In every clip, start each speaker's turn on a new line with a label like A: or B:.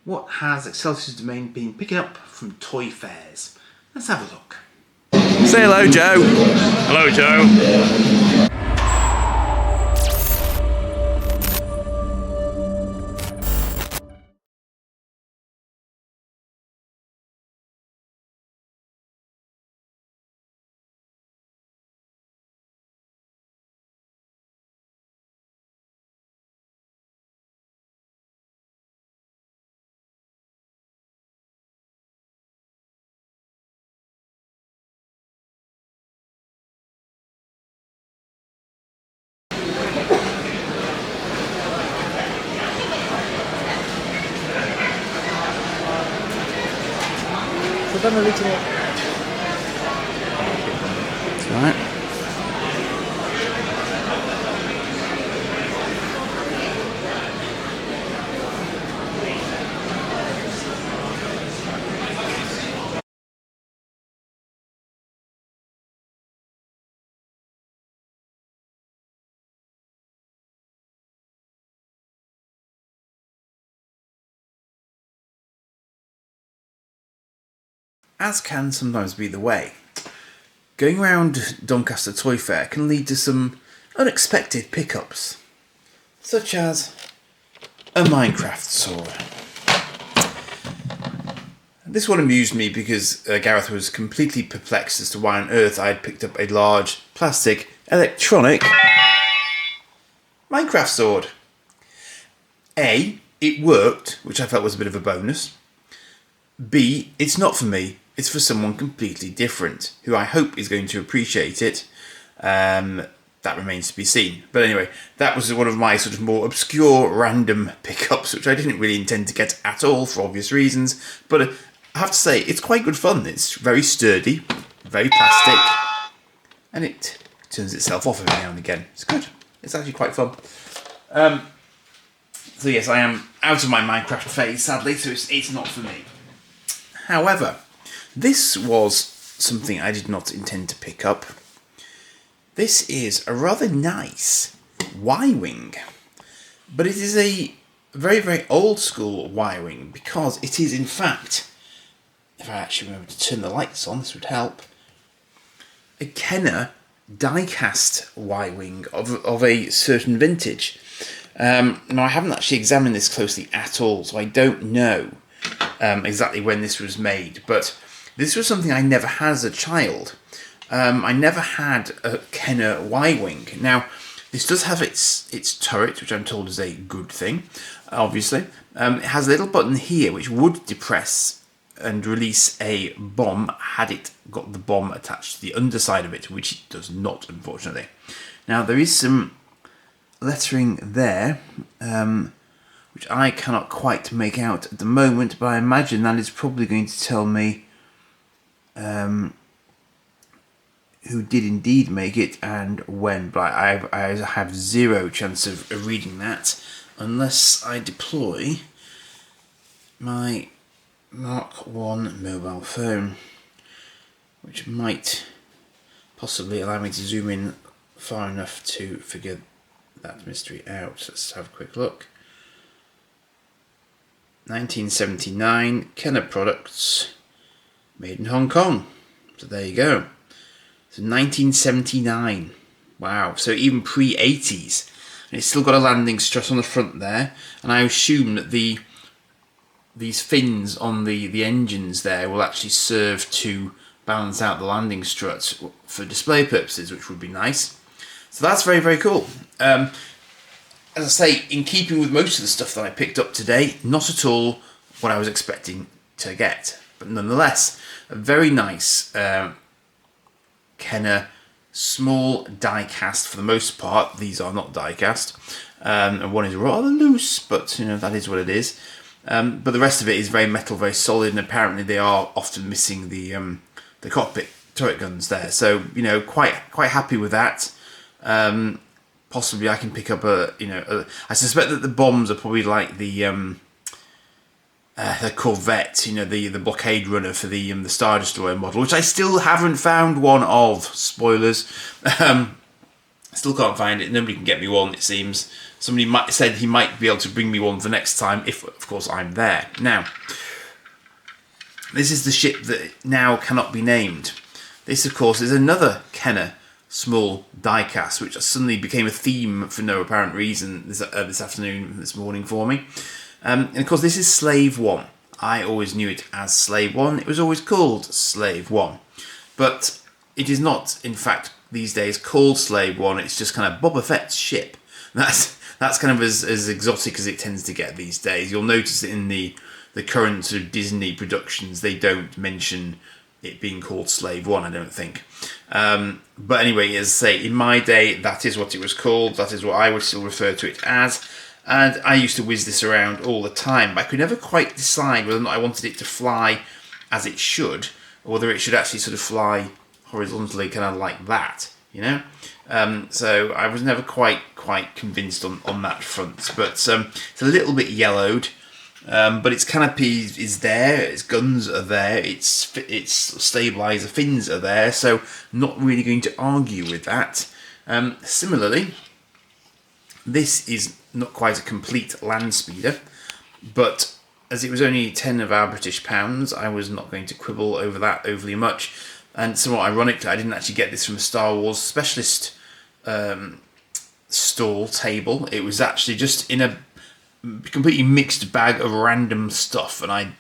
A: What has Excelsior's Domain been picking up from toy fairs? Let's have a look.
B: Say hello, Joe.
C: Hello, Joe.
B: That's right. As can sometimes be the way, going around Doncaster Toy Fair can lead to some unexpected pickups, such as a Minecraft sword. This one amused me because Gareth was completely perplexed as to why on earth I had picked up a large plastic electronic Minecraft sword. A, it worked, which I felt was a bit of a bonus. B, it's not for me, it's for someone completely different, who I hope is going to appreciate it. That remains to be seen. But anyway, that was one of my sort of more obscure random pickups, which I didn't really intend to get at all for obvious reasons. But I have to say, it's quite good fun. It's very sturdy, very plastic, and it turns itself off every now and again. It's good. It's actually quite fun. So yes, I am out of my Minecraft phase, sadly, so it's not for me. However, this was something I did not intend to pick up. This is a rather nice Y-wing, but it is a very, very old school Y-wing because it is in fact, if I actually remember to turn the lights on, this would help, a Kenner diecast Y-wing of a certain vintage. Now I haven't actually examined this closely at all, so I don't know exactly when this was made, but this was something I never had as a child. I never had a Kenner Y-wing. Now, this does have its turret, which I'm told is a good thing, obviously. It has a little button here which would depress and release a bomb had it got the bomb attached to the underside of it, which it does not, unfortunately. Now, there is some lettering there, which I cannot quite make out at the moment, but I imagine that is probably going to tell me who did indeed make it and when, but I have zero chance of reading that unless I deploy my Mark 1 mobile phone, which might possibly allow me to zoom in far enough to figure that mystery out. Let's have a quick look. 1979, Kenner products, made in Hong Kong. So there you go. So 1979. Wow. So even pre-80s. And it's still got a landing strut on the front there. And I assume that these fins on the engines there will actually serve to balance out the landing strut for display purposes, which would be nice. So that's very, very cool. As I say, in keeping with most of the stuff that I picked up today, not at all what I was expecting to get. But nonetheless, a very nice Kenner small die cast for the most part. These are not die cast. And one is rather loose, but you know, that is what it is. But the rest of it is very metal, very solid, and apparently they are often missing the cockpit turret guns there. So, you know, quite happy with that. Possibly I can pick up I suspect that the bombs are probably like the Corvette, you know, the blockade runner for the Star Destroyer model, which I still haven't found one of. Spoilers. Still can't find it. Nobody can get me one, it seems. somebody said he might be able to bring me one for next time if, of course, I'm there. Now, this is the ship that now cannot be named. This, of course, is another Kenner small diecast, which suddenly became a theme for no apparent reason this morning for me. And of course, this is Slave 1. I always knew it as Slave 1. It was always called Slave 1. But it is not, in fact, these days called Slave 1. It's just kind of Boba Fett's ship. That's kind of as exotic as it tends to get these days. You'll notice that in the current sort of Disney productions, they don't mention it being called Slave 1, I don't think. But anyway, as I say, in my day, that is what it was called. That is what I would still refer to it as. And I used to whiz this around all the time. But I could never quite decide whether or not I wanted it to fly as it should, or whether it should actually sort of fly horizontally, kind of like that, you know? So I was never quite convinced on that front. But it's a little bit yellowed. But its canopy is there, its guns are there, its stabiliser fins are there, so not really going to argue with that. Similarly, this is not quite a complete land speeder, but as it was only 10 of our British pounds, I was not going to quibble over that overly much. And somewhat ironically, I didn't actually get this from a Star Wars specialist stall table. It was actually just in a completely mixed bag of random stuff, and I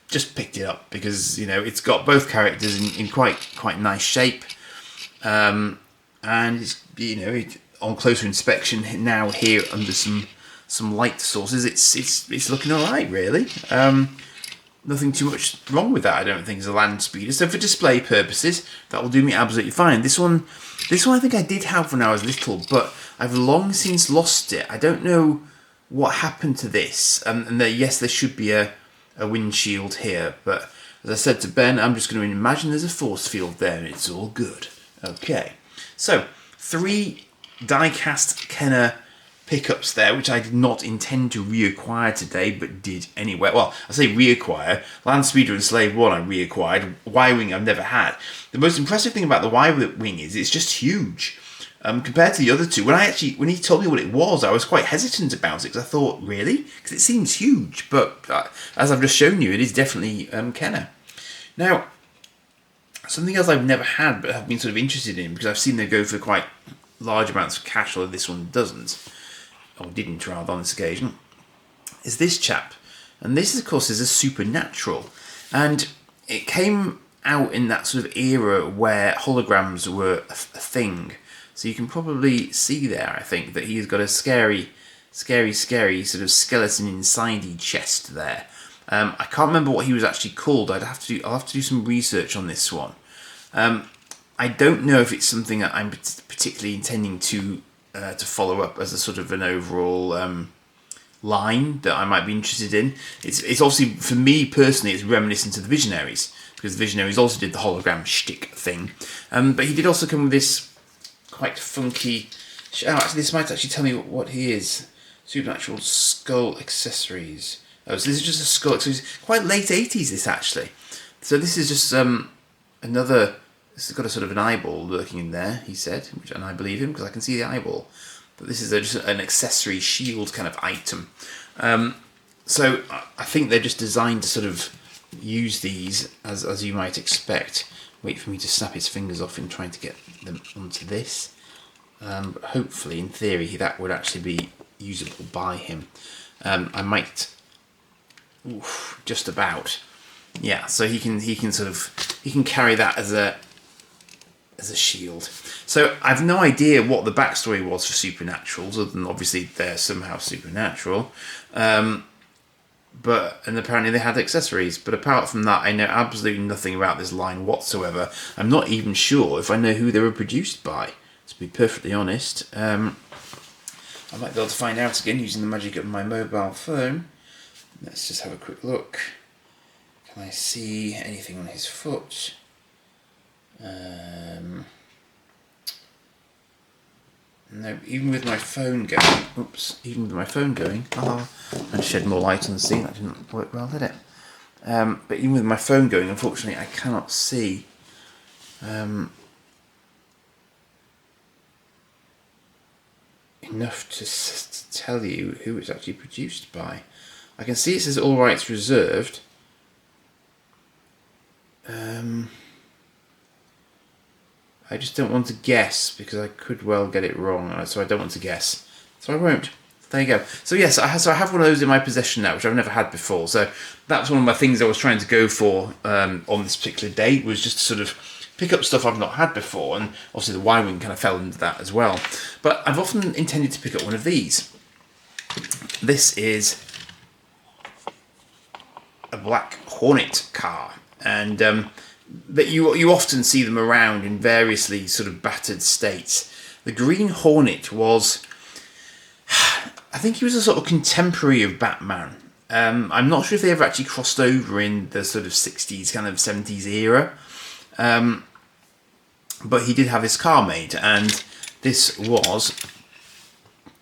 B: just picked it up because, you know, it's got both characters in quite nice shape, and it's, you know, on closer inspection now here under some light sources, it's looking all right, really. Nothing too much wrong with that, I don't think, as a land speeder. So for display purposes, that will do me absolutely fine. This one I think I did have when I was little, but I've long since lost it. I don't know what happened to this. And yes, there should be a windshield here, but as I said to Ben, I'm just going to imagine there's a force field there and it's all good. Okay, so 3 die-cast Kenner pickups there, which I did not intend to reacquire today, but did anyway. Well, I say reacquire. Land Speeder and Slave 1 I reacquired. Y-Wing I've never had. The most impressive thing about the Y-Wing is it's just huge. Compared to the other two, when he told me what it was, I was quite hesitant about it, because I thought, really? Because it seems huge, but as I've just shown you, it is definitely Kenner. Now, something else I've never had, but have been sort of interested in, because I've seen them go for quite large amounts of cash, although this one doesn't, or didn't rather on this occasion, is this chap. And this, of course, is a Supernatural. And it came out in that sort of era where holograms were a thing. So you can probably see there, I think, that he's got a scary sort of skeleton inside chest there. I can't remember what he was actually called. I'll have to do some research on this one. I don't know if it's something that I'm particularly intending to follow up as a sort of an overall line that I might be interested in. It's obviously, for me personally, it's reminiscent of the Visionaries, because the Visionaries also did the hologram shtick thing. But he did also come with this quite funky... actually, this might actually tell me what he is. Supernatural skull accessories. Oh, so this is just a skull accessories. Quite late 80s, this, actually. So this is just another... This has got a sort of an eyeball lurking in there, he said, and I believe him, because I can see the eyeball. But this is just an accessory shield kind of item. So I think they're just designed to sort of use these, as you might expect. Wait for me to snap his fingers off in trying to get them onto this. But hopefully, in theory, that would actually be usable by him. I might... Oof, just about. Yeah, so he can carry that as a shield. So I've no idea what the backstory was for Supernaturals, other than obviously they're somehow supernatural. And apparently they had accessories. But apart from that, I know absolutely nothing about this line whatsoever. I'm not even sure if I know who they were produced by, to be perfectly honest. I might be able to find out again using the magic of my mobile phone. Let's just have a quick look. Can I see anything on his foot? No, even with my phone going, and shed more light on the scene. That didn't work well, did it? But even with my phone going, unfortunately, I cannot see. enough to tell you who it's actually produced by. I can see it says all rights reserved. I just don't want to guess because I could well get it wrong, so I don't want to guess. So I won't. There you go. So yes, I have one of those in my possession now, which I've never had before. So that's one of my things I was trying to go for on this particular day, was just to sort of pick up stuff I've not had before, and obviously the Y-Wing kind of fell into that as well. But I've often intended to pick up one of these. This is a black Hornet car, and that you often see them around in variously sort of battered states. The green Hornet was, I think he was a sort of contemporary of Batman. I'm not sure if they ever actually crossed over in the sort of 60s, kind of 70s era. But he did have his car made, and this was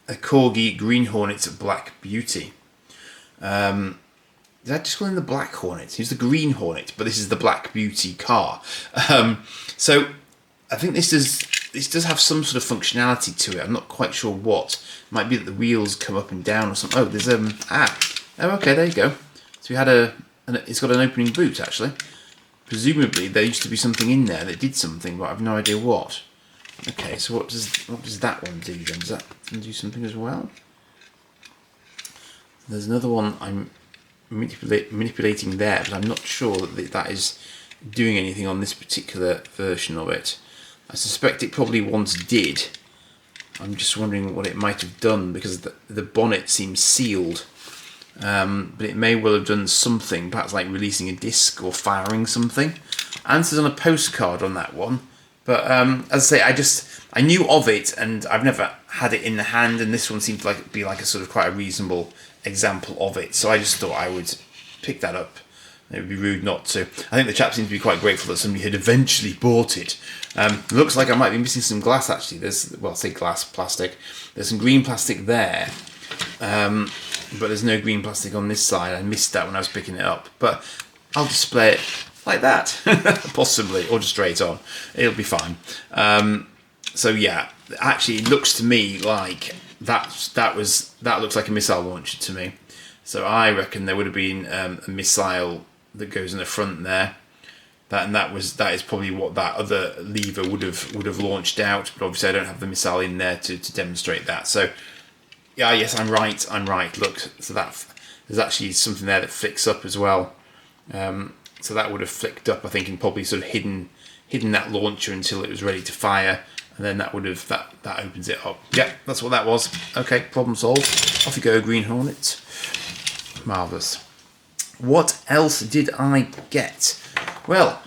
B: a Corgi Green Hornet Black Beauty. Did I just call him the Black Hornet? He's the Green Hornet, but this is the Black Beauty car. So I think this does have some sort of functionality to it. I'm not quite sure what. It might be that the wheels come up and down or something. Oh, there's okay, there you go. So we had it's got an opening boot actually. Presumably there used to be something in there that did something, but I've no idea what. Okay, so what does that one do then? Does that do something as well? There's another one I'm manipulating there, but I'm not sure that is doing anything on this particular version of it. I suspect it probably once did. I'm just wondering what it might have done, because the bonnet seems sealed. But it may well have done something, perhaps like releasing a disc or firing something. Answers on a postcard on that one. But as I say, I knew of it, and I've never had it in the hand, and this one seemed to be like a sort of quite a reasonable example of it. So I just thought I would pick that up. It would be rude not to. I think the chap seems to be quite grateful that somebody had eventually bought it. Looks like I might be missing some glass actually. I say glass, plastic. There's some green plastic there. But there's no green plastic on this side. I missed that when I was picking it up. But I'll display it like that, possibly, or just straight on. It'll be fine. So yeah, actually, it looks to me like that looks like a missile launcher to me. So I reckon there would have been a missile that goes in the front there. That is probably what that other lever would have launched out. But obviously, I don't have the missile in there to demonstrate that. So. Yeah, yes, I'm right. Look, so there's actually something there that flicks up as well. So that would have flicked up, I think, and probably sort of hidden that launcher until it was ready to fire, and then that opens it up. Yeah, that's what that was. Okay, problem solved. Off you go, Green Hornet. Marvellous. What else did I get? Well,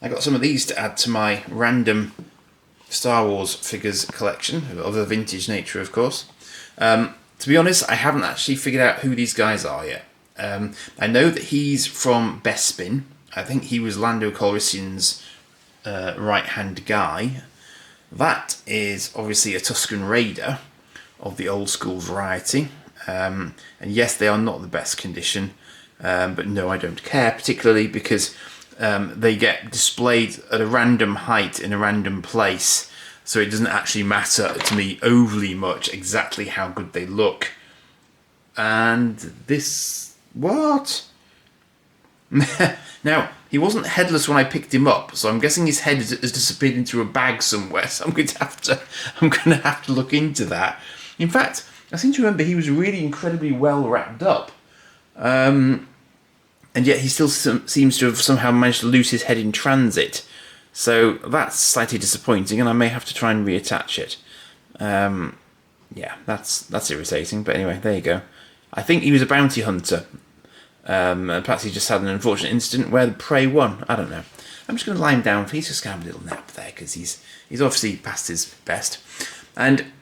B: I got some of these to add to my random Star Wars figures collection, of a vintage nature, of course. To be honest, I haven't actually figured out who these guys are yet. I know that he's from Bespin. I think he was Lando Calrissian's right-hand guy. That is obviously a Tusken Raider of the old school variety. And yes, they are not the best condition. But no, I don't care, particularly because they get displayed at a random height in a random place. So it doesn't actually matter to me overly much exactly how good they look. And this... what? Now, he wasn't headless when I picked him up, so I'm guessing his head has disappeared into a bag somewhere, so I'm going to have to look into that. In fact, I seem to remember he was really incredibly well wrapped up. And yet he still seems to have somehow managed to lose his head in transit. So that's slightly disappointing, and I may have to try and reattach it. Yeah, that's irritating, but anyway, there you go. I think he was a bounty hunter. And perhaps he just had an unfortunate incident where the prey won. I don't know. I'm just going to lie him down. He's just going to have a little nap there, because he's obviously past his best. And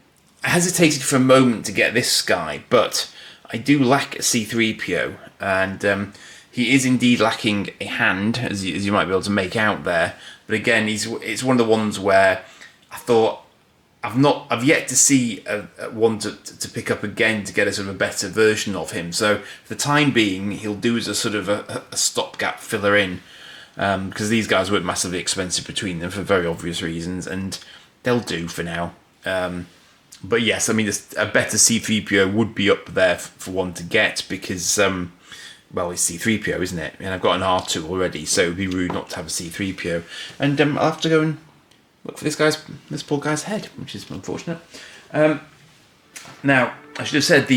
B: I hesitated for a moment to get this guy, but I do lack a C-3PO, and he is indeed lacking a hand, as you might be able to make out there. But again, it's one of the ones where I thought I've yet to see one to pick up again to get a sort of a better version of him. So for the time being, he'll do as a sort of a stopgap filler in, because these guys weren't massively expensive between them for very obvious reasons, and they'll do for now. But yes, I mean, a better C-3PO would be up there for one to get because, well, it's C-3PO, isn't it? And I've got an R2 already, so it would be rude not to have a C-3PO. And I'll have to go and look for this poor guy's head, which is unfortunate. Now, I should have said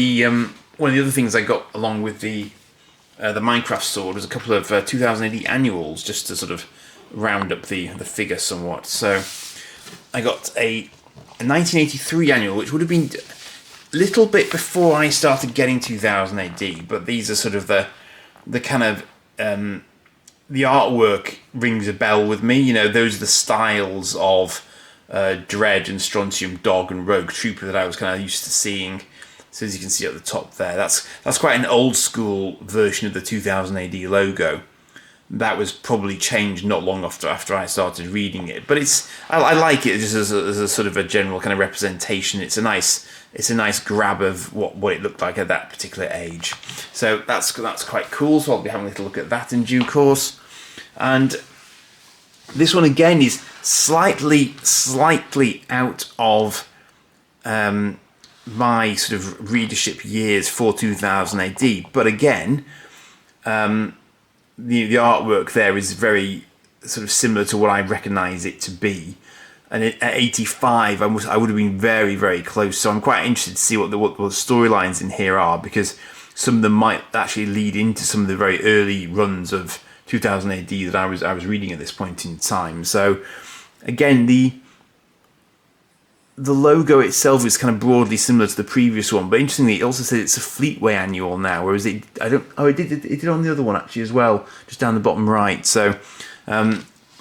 B: one of the other things I got along with the Minecraft sword was a couple of 2000 AD annuals, just to sort of round up the figure somewhat. So I got a 1983 annual, which would have been a little bit before I started getting 2000 AD, but these are sort of the kind of the artwork rings a bell with me. You know, those are the styles of Dread and Strontium Dog and Rogue Trooper that I was kind of used to seeing. So as you can see at the top there, that's quite an old school version of the 2000 AD logo. That was probably changed not long after I started reading it, but I like it just as a sort of a general kind of representation. It's a nice grab of what it looked like at that particular age. So that's quite cool. So I'll be having a little look at that in due course. And this one again is slightly out of my sort of readership years for 2000 AD, but again, the artwork there is very sort of similar to what I recognise it to be. And at 85, I would have been very, very close. So I'm quite interested to see what the storylines in here are, because some of them might actually lead into some of the very early runs of 2000 AD that I was reading at this point in time. So again, the logo itself is kind of broadly similar to the previous one, but interestingly, it also says it's a Fleetway annual now, whereas it did on the other one actually as well, just down the bottom right. So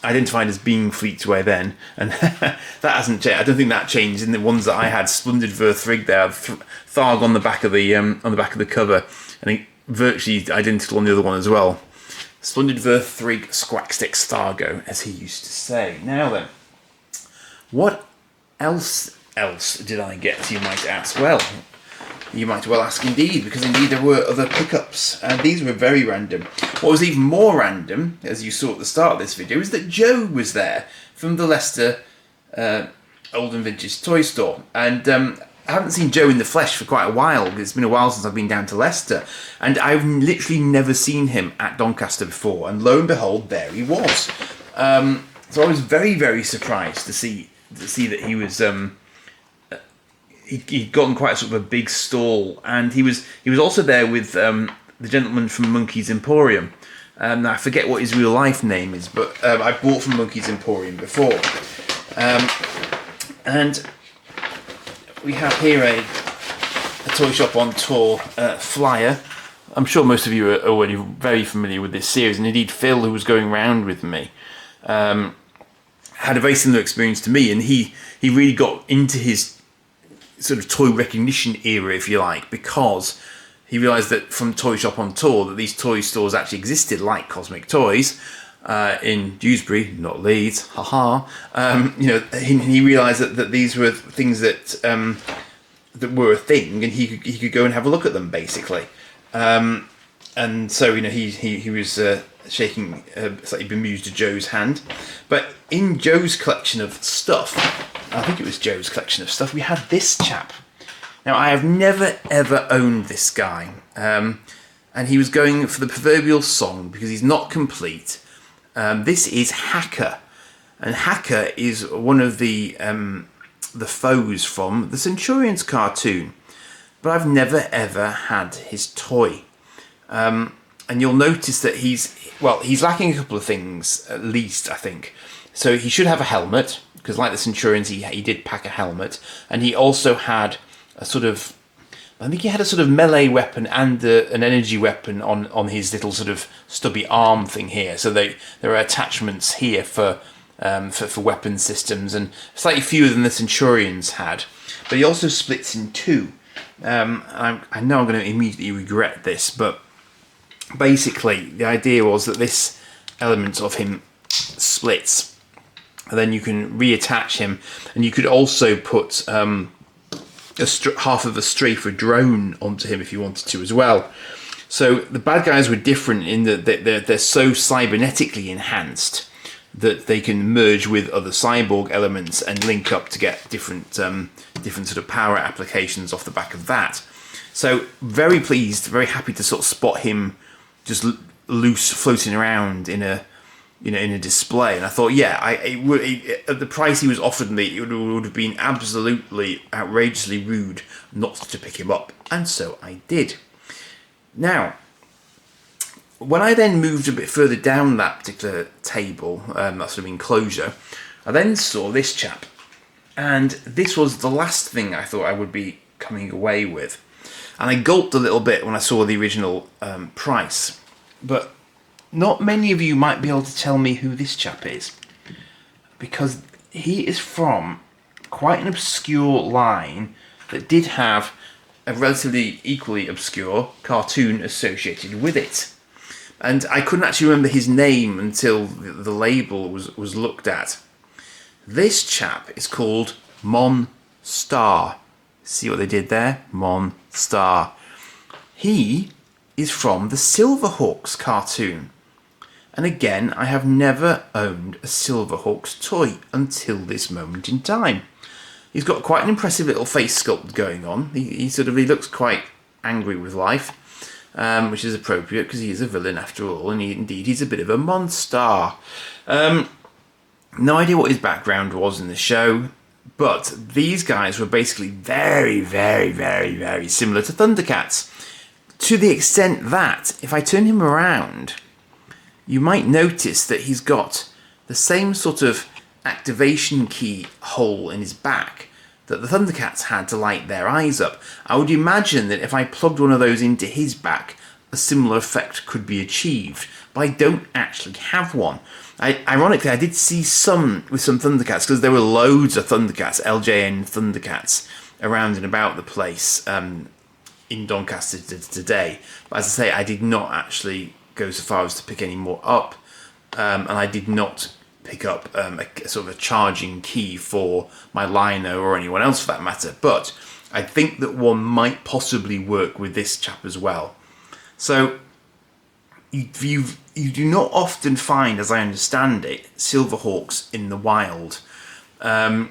B: identified as being Fleetway then, and that hasn't changed. I don't think that changed in the ones that I had. Splendid Verthrig there, Tharg on the back of the cover, and virtually identical on the other one as well. Splendid Verthrig Squackstick Stargo, as he used to say. Now then, what else did I get, you might ask? Well, you might well ask indeed, because indeed there were other pickups, and these were very random. What was even more random, as you saw at the start of this video, is that Joe was there from the Leicester Old and Vintage Toy Store, and I haven't seen Joe in the flesh for quite a while. It's been a while since I've been down to Leicester, and I've literally never seen him at Doncaster before, and lo and behold, there he was. So I was very, very surprised to see that he was he'd gotten quite a sort of a big stall, and he was also there with the gentleman from Monkey's Emporium. I forget what his real life name is, but I bought from Monkey's Emporium before, and we have here a Toy Shop on Tour flyer. I'm sure most of you are already very familiar with this series, and indeed Phil, who was going round with me, had a very similar experience to me, and he really got into his sort of toy recognition era, if you like, because he realised that from Toy Shop on Tour that these toy stores actually existed, like Cosmic Toys in Dewsbury, not Leeds, haha. He realised that these were things that were a thing, and he could go and have a look at them, basically. And so he was shaking a slightly bemused Joe's hand. But in Joe's collection of stuff, I think it was Joe's collection of stuff, we had this chap. Now, I have never ever owned this guy, and he was going for the proverbial song because he's not complete. This is Hacker, and Hacker is one of the foes from the Centurions cartoon, but I've never ever had his toy. And you'll notice that he's lacking a couple of things, at least, I think. So he should have a helmet, because like the Centurions, he did pack a helmet, and he also had a sort of, I think he had a sort of melee weapon and an energy weapon on his little sort of stubby arm thing here. So there are attachments here for weapon systems, and slightly fewer than the Centurions had. But he also splits in two. I know I'm going to immediately regret this, but basically the idea was that this element of him splits, and then you can reattach him, and you could also put half of a strafer drone onto him if you wanted to as well. So the bad guys were different in that they're so cybernetically enhanced that they can merge with other cyborg elements and link up to get different sort of power applications off the back of that. So very pleased, very happy to sort of spot him just loose floating around in a display. And I thought, yeah, at the price he was offered me, it would have been absolutely outrageously rude not to pick him up, and so I did. Now, when I then moved a bit further down that particular table, that sort of enclosure, I then saw this chap. And this was the last thing I thought I would be coming away with. And I gulped a little bit when I saw the original price. But not many of you might be able to tell me who this chap is. Because he is from quite an obscure line that did have a relatively equally obscure cartoon associated with it. And I couldn't actually remember his name until the label was looked at. This chap is called Monstar. See what they did there? Monstar. He is from the Silverhawks cartoon. And again, I have never owned a Silverhawks toy until this moment in time. He's got quite an impressive little face sculpt going on. He looks quite angry with life. Which is appropriate because he is a villain after all, and he's a bit of a monster. No idea what his background was in the show, but these guys were basically very, very, very, very similar to Thundercats, to the extent that if I turn him around, you might notice that he's got the same sort of activation key hole in his back that the Thundercats had to light their eyes up. I would imagine that if I plugged one of those into his back, a similar effect could be achieved, but I don't actually have one. Ironically, I did see some with some Thundercats, because there were loads of Thundercats, LJN Thundercats, around and about the place in Doncaster today. But as I say, I did not actually go so far as to pick any more up, and I did not pick up a sort of a charging key for my Lino or anyone else for that matter, but I think that one might possibly work with this chap as well. So you do not often find, as I understand it, Silverhawks in the wild. I'm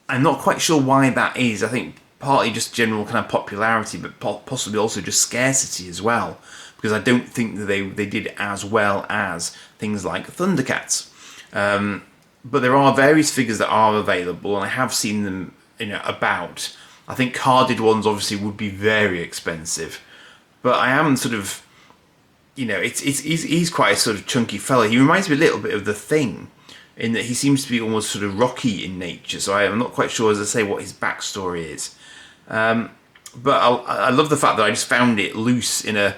B: not quite sure why that is. I think partly just general kind of popularity, but possibly also just scarcity as well, because I don't think that they did as well as things like Thundercats. But there are various figures that are available, and I have seen them, about. I think carded ones obviously would be very expensive, but I am sort of, he's quite a sort of chunky fella. He reminds me a little bit of The Thing, in that he seems to be almost sort of rocky in nature. So I'm not quite sure, as I say, what his backstory is. But I love the fact that I just found it loose in a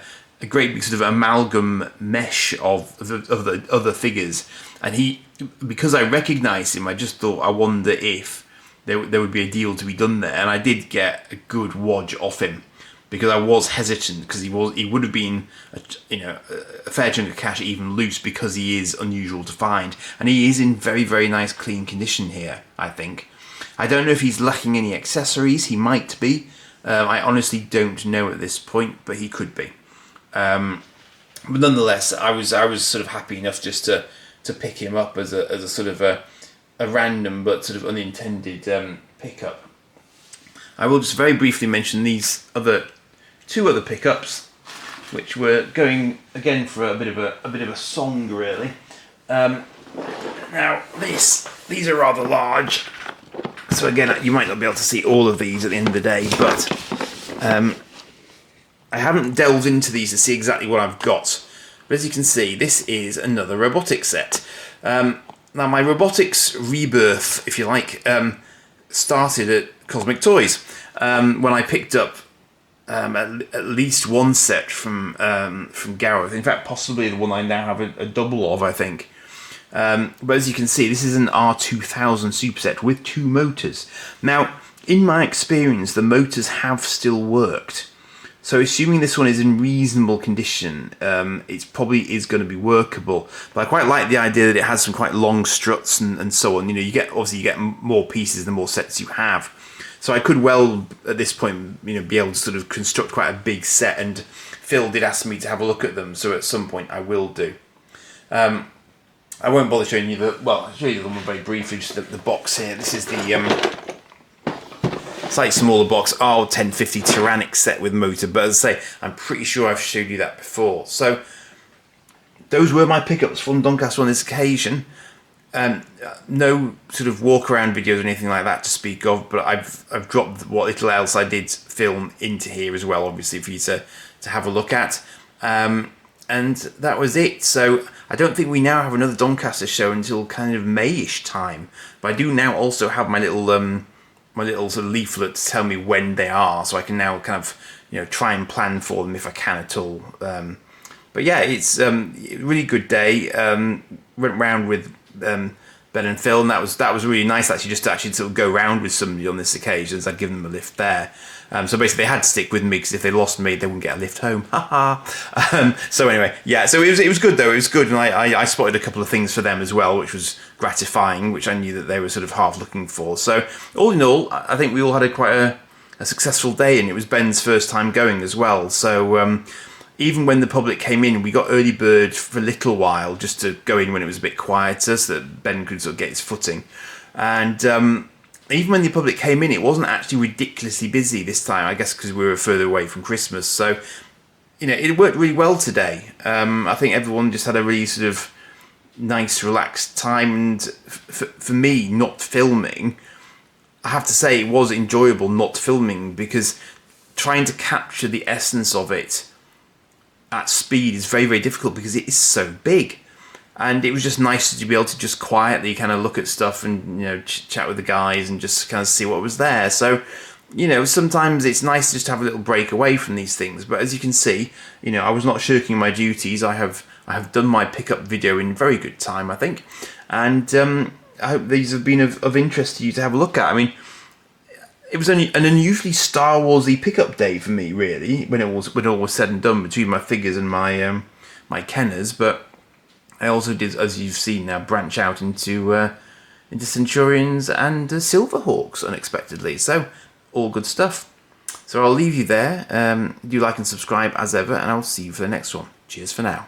B: great big sort of amalgam mesh of the other figures. And because I recognised him, I just thought, I wonder if there would be a deal to be done there. And I did get a good wodge off him, because I was hesitant, because he would have been a fair chunk of cash even loose, because he is unusual to find, and he is in very, very nice clean condition here, I think. I don't know if he's lacking any accessories. He might be. I honestly don't know at this point, but he could be. But nonetheless, I was sort of happy enough just to pick him up as a sort of a random but sort of unintended pickup. I will just very briefly mention these two other pickups, which were going again for a bit of a song really. Now these are rather large, so again you might not be able to see all of these at the end of the day, but I haven't delved into these to see exactly what I've got. But as you can see, this is another Robotics set. Now my Robotics rebirth, if you like, started at Cosmic Toys when I picked up at least one set from Gareth. In fact, possibly the one I now have a double of, I think. But as you can see, this is an R2000 superset with 2 motors. Now, in my experience, the motors have still worked. So assuming this one is in reasonable condition, it probably is going to be workable. But I quite like the idea that it has some quite long struts and so on. You get more pieces the more sets you have. So I could well, at this point, be able to sort of construct quite a big set. And Phil did ask me to have a look at them, so at some point I will do. I won't bother showing you I'll show you the one very briefly, just the box here. This is the slightly smaller box R1050 Tyrannic set with motor, but as I say, I'm pretty sure I've showed you that before. So those were my pickups from Doncaster on this occasion. No sort of walk around videos or anything like that to speak of, but I've dropped what little else I did film into here as well, obviously for you to have a look at. And that was it. So I don't think we now have another Doncaster show until kind of May-ish time, but I do now also have my little sort of leaflet to tell me when they are, so I can now kind of try and plan for them if I can at all. But yeah, it's a really good day. Went round with Ben and Phil, and that was really nice actually, just to actually sort of go round with somebody on this occasion, as I'd given them a lift there. So basically they had to stick with me, because if they lost me they wouldn't get a lift home. So anyway, yeah, so it was good though, it was good, and I spotted a couple of things for them as well, which was gratifying, which I knew that they were sort of half looking for. So all in all, I think we all had quite a successful day, and it was Ben's first time going as well. So even when the public came in, we got early bird for a little while, just to go in when it was a bit quieter, so that Ben could sort of get his footing. And even when the public came in, it wasn't actually ridiculously busy this time, I guess because we were further away from Christmas. So, it worked really well today. I think everyone just had a really sort of nice, relaxed time. And for me, not filming, I have to say it was enjoyable not filming, because trying to capture the essence of it at speed is very, very difficult, because it is so big. And it was just nice to be able to just quietly kind of look at stuff and chat with the guys and just kind of see what was there. So sometimes it's nice just to have a little break away from these things. But as you can see, I was not shirking my duties. I have done my pickup video in very good time, I think, and I hope these have been of interest to you to have a look at. I mean, it was an unusually Star Warsy pickup day for me, really, when all was said and done, between my figures and my my Kenners. But I also did, as you've seen now, branch out into Centurions and Silverhawks unexpectedly. So all good stuff. So I'll leave you there. Do like and subscribe as ever, and I'll see you for the next one. Cheers for now.